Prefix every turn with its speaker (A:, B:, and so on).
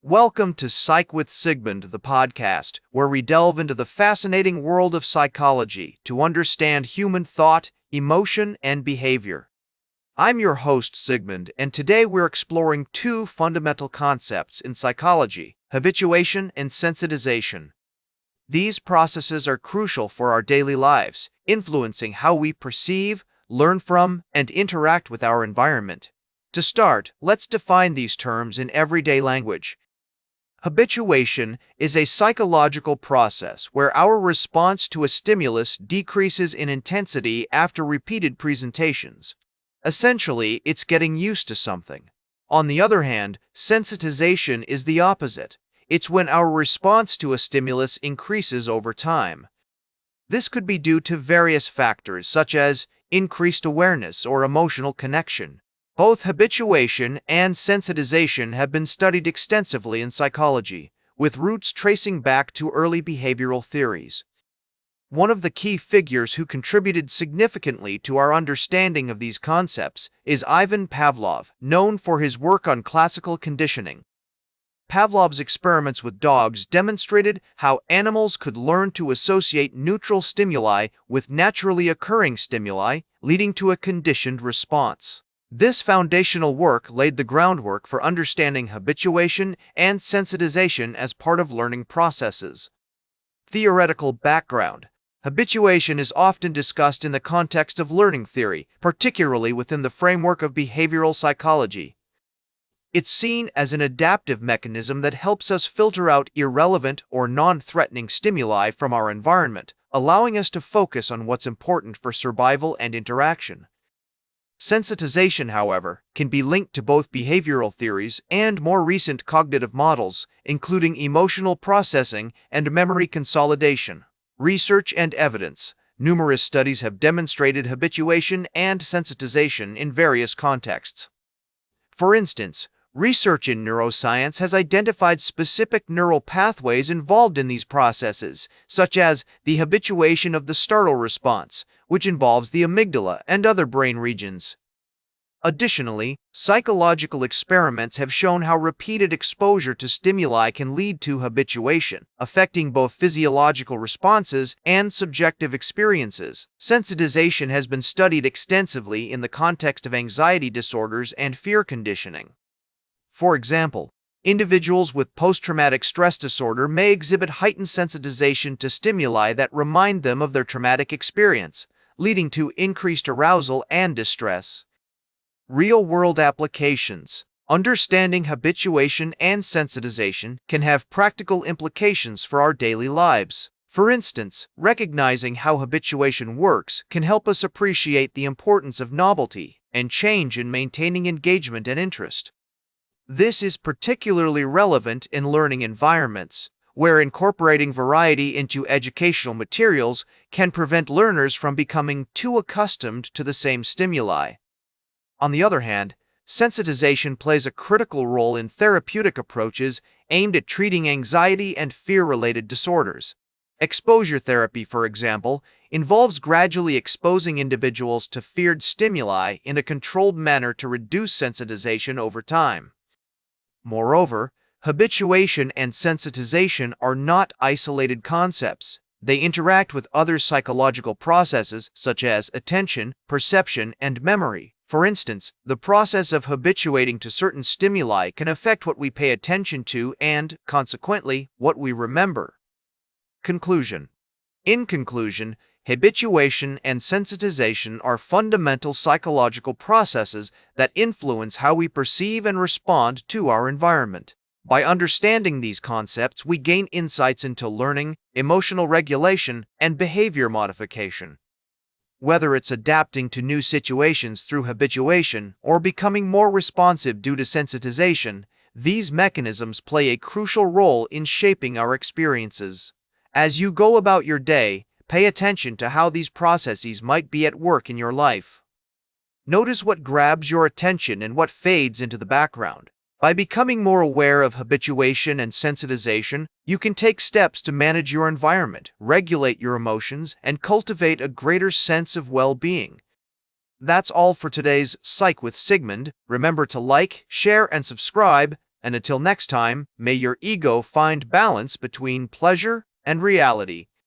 A: Welcome to Psych with Sigmund, the podcast, where we delve into the fascinating world of psychology to understand human thought, emotion, and behavior. I'm your host, Sigmund, and today we're exploring two fundamental concepts in psychology: habituation and sensitization. These processes are crucial for our daily lives, influencing how we perceive, learn from, and interact with our environment. To start, let's define these terms in everyday language. Habituation is a psychological process where our response to a stimulus decreases in intensity after repeated presentations. Essentially, it's getting used to something. On the other hand, sensitization is the opposite. It's when our response to a stimulus increases over time. This could be due to various factors such as increased awareness or emotional connection. Both habituation and sensitization have been studied extensively in psychology, with roots tracing back to early behavioral theories. One of the key figures who contributed significantly to our understanding of these concepts is Ivan Pavlov, known for his work on classical conditioning. Pavlov's experiments with dogs demonstrated how animals could learn to associate neutral stimuli with naturally occurring stimuli, leading to a conditioned response. This foundational work laid the groundwork for understanding habituation and sensitization as part of learning processes. Theoretical background. Habituation is often discussed in the context of learning theory, particularly within the framework of behavioral psychology. It's seen as an adaptive mechanism that helps us filter out irrelevant or non-threatening stimuli from our environment, allowing us to focus on what's important for survival and interaction. Sensitization, however, can be linked to both behavioral theories and more recent cognitive models, including emotional processing and memory consolidation. Research and evidence. Numerous studies have demonstrated habituation and sensitization in various contexts. For instance, research in neuroscience has identified specific neural pathways involved in these processes, such as the habituation of the startle response, which involves the amygdala and other brain regions. Additionally, psychological experiments have shown how repeated exposure to stimuli can lead to habituation, affecting both physiological responses and subjective experiences. Sensitization has been studied extensively in the context of anxiety disorders and fear conditioning. For example, individuals with post-traumatic stress disorder may exhibit heightened sensitization to stimuli that remind them of their traumatic experience, leading to increased arousal and distress. Real-world applications. Understanding habituation and sensitization can have practical implications for our daily lives. For instance, recognizing how habituation works can help us appreciate the importance of novelty and change in maintaining engagement and interest. This is particularly relevant in learning environments, where incorporating variety into educational materials can prevent learners from becoming too accustomed to the same stimuli. On the other hand, sensitization plays a critical role in therapeutic approaches aimed at treating anxiety and fear-related disorders. Exposure therapy, for example, involves gradually exposing individuals to feared stimuli in a controlled manner to reduce sensitization over time. Moreover, habituation and sensitization are not isolated concepts. They interact with other psychological processes such as attention, perception, and memory. For instance, the process of habituating to certain stimuli can affect what we pay attention to and, consequently, what we remember. Conclusion. In conclusion, habituation and sensitization are fundamental psychological processes that influence how we perceive and respond to our environment. By understanding these concepts, we gain insights into learning, emotional regulation, and behavior modification. Whether it's adapting to new situations through habituation or becoming more responsive due to sensitization, these mechanisms play a crucial role in shaping our experiences. As you go about your day, pay attention to how these processes might be at work in your life. Notice what grabs your attention and what fades into the background. By becoming more aware of habituation and sensitization, you can take steps to manage your environment, regulate your emotions, and cultivate a greater sense of well-being. That's all for today's Psych with Sigmund. Remember to like, share, and subscribe. And until next time, may your ego find balance between pleasure and reality.